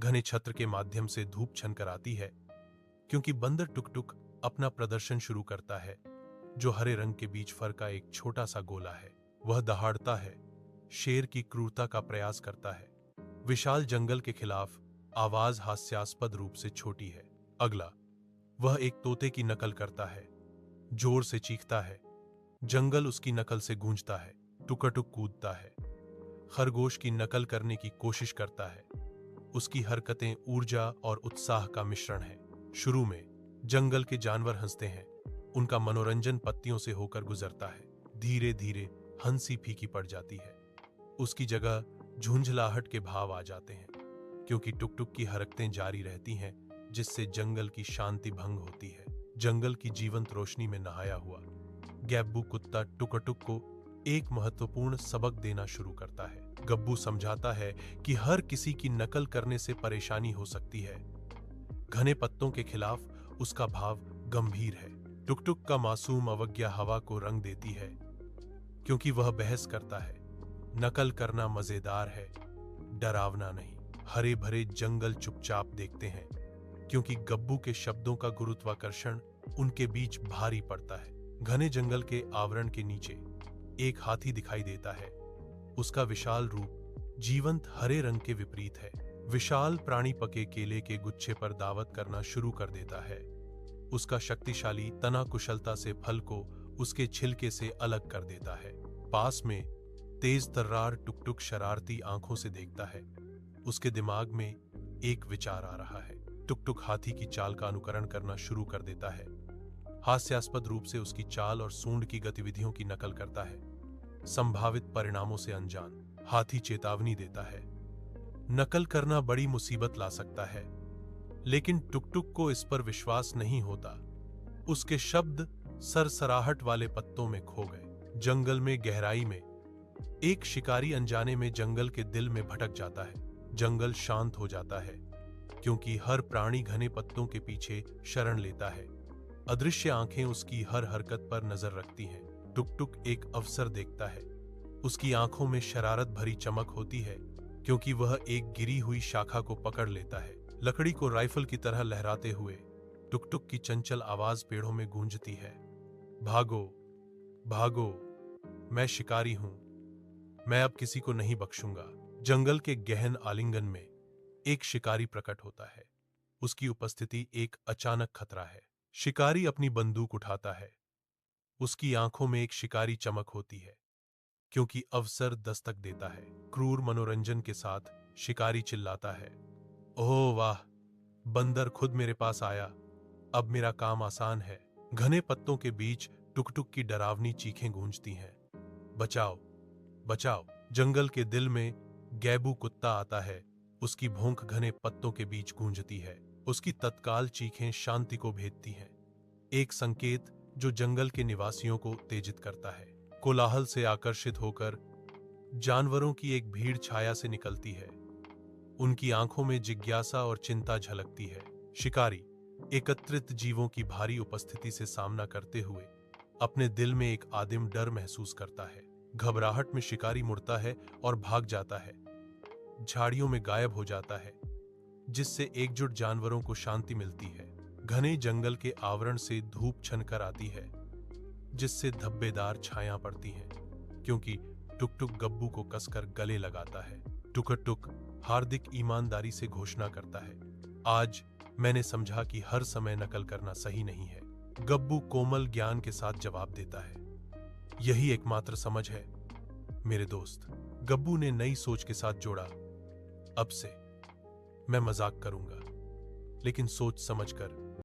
घने छत्र के माध्यम से धूप छनकर आती है, क्योंकि बंदर टुक टुक अपना प्रदर्शन शुरू करता है, जो हरे रंग के बीच फर का एक छोटा सा गोला है। वह दहाड़ता है, शेर की क्रूरता का प्रयास करता है। विशाल जंगल के खिलाफ आवाज हास्यास्पद रूप से छोटी है। अगला, वह एक तोते की नकल करता है, जोर से चीखता है। जंगल उसकी नकल से गूंजता है, टुकटुक कूदता है। खरगोश की नकल करने की कोशिश करता है। उसकी हरकतें ऊर्जा और उत्साह का मिश्रण है। शुरू में जंगल के जानवर हंसते हैं, उनका मनोरंजन पत्तियों से होकर गुजरता है। धीरे धीरे हंसी फीकी पड़ जाती है, उसकी जगह झुंझलाहट के भाव आ जाते हैं, क्योंकि टुक टुक की हरकतें जारी रहती हैं, जिससे जंगल की शांति भंग होती है। जंगल की जीवंत रोशनी में नहाया हुआ गब्बू कुत्ता टुकटुक को एक महत्वपूर्ण सबक देना शुरू करता है। गब्बू समझाता है कि हर किसी की नकल करने से परेशानी हो सकती है। घने पत्तों के खिलाफ उसका भाव गंभीर है। टुकटुक का मासूम अवज्ञा हवा को रंग देती है, क्योंकि वह बहस करता है, नकल करना मजेदार है, डरावना नहीं। हरे भरे जंगल चुपचाप देखते हैं, क्योंकि गब्बू के शब्दों का गुरुत्वाकर्षण उनके बीच भारी पड़ता है। घने जंगल के आवरण के नीचे एक हाथी दिखाई देता है। उसका विशाल रूप जीवंत हरे रंग के विपरीत है। विशाल प्राणी पके केले के गुच्छे पर दावत करना शुरू कर देता है। उसका शक्तिशाली तना कुशलता से फल को उसके छिलके से अलग कर देता है। पास में तेज तर्रार टुकटुक शरारती आंखों से देखता है। उसके दिमाग में एक विचार आ रहा है। टुकटुक हाथी की चाल का अनुकरण करना शुरू कर देता है। हास्यास्पद रूप से उसकी चाल और सूंड की गतिविधियों की नकल करता है। संभावित परिणामों से अनजान, हाथी चेतावनी देता है, नकल करना बड़ी मुसीबत ला सकता है। लेकिन टुकटुक को इस पर विश्वास नहीं होता। उसके शब्द सरसराहट वाले पत्तों में खो गए। जंगल में गहराई में एक शिकारी अनजाने में जंगल के दिल में भटक जाता है। जंगल शांत हो जाता है, क्योंकि हर प्राणी घने पत्तों के पीछे शरण लेता है। अदृश्य आंखें उसकी हर हरकत पर नजर रखती हैं। टुकटुक एक अवसर देखता है। उसकी आंखों में शरारत भरी चमक होती है, क्योंकि वह एक गिरी हुई शाखा को पकड़ लेता है। लकड़ी को राइफल की तरह लहराते हुए टुकटुक की चंचल आवाज पेड़ों में गूंजती है, भागो भागो, मैं शिकारी हूं, मैं अब किसी को नहीं बख्शूंगा। जंगल के गहन आलिंगन में एक शिकारी प्रकट होता है। उसकी उपस्थिति एक अचानक खतरा है। शिकारी अपनी बंदूक उठाता है। उसकी आंखों में एक शिकारी चमक होती है, क्योंकि अवसर दस्तक देता है। क्रूर मनोरंजन के साथ शिकारी चिल्लाता है, ओह वाह, बंदर खुद मेरे पास आया, अब मेरा काम आसान है। घने पत्तों के बीच टुकटुक की डरावनी चीखें गूंजती हैं, बचाओ बचाओ। जंगल के दिल में गैबू कुत्ता आता है। उसकी भौंक घने पत्तों के बीच गूंजती है। उसकी तत्काल चीखें शांति को भेदती हैं, एक संकेत जो जंगल के निवासियों को उत्तेजित करता है। कोलाहल से आकर्षित होकर जानवरों की एक भीड़ छाया से निकलती है। उनकी आंखों में जिज्ञासा और चिंता झलकती है। शिकारी एकत्रित जीवों की भारी उपस्थिति से सामना करते हुए अपने दिल में एक आदिम डर महसूस करता है। घबराहट में शिकारी मुड़ता है और भाग जाता है, झाड़ियों में गायब हो जाता है, जिससे एकजुट जानवरों को शांति मिलती है। घने जंगल के आवरण से धूप छनकर आती है, जिससे धब्बेदार छाया पड़ती हैं, क्योंकि टुकटुक गब्बू को कसकर गले लगाता है। टुकटुक हार्दिक ईमानदारी से घोषणा करता है, आज मैंने समझा कि हर समय नकल करना सही नहीं है। गब्बू कोमल ज्ञान के साथ जवाब देता है, यही एकमात्र समझ है मेरे दोस्त। गब्बू ने नई सोच के साथ जोड़ा, अब से मैं मजाक करूंगा, लेकिन सोच समझकर।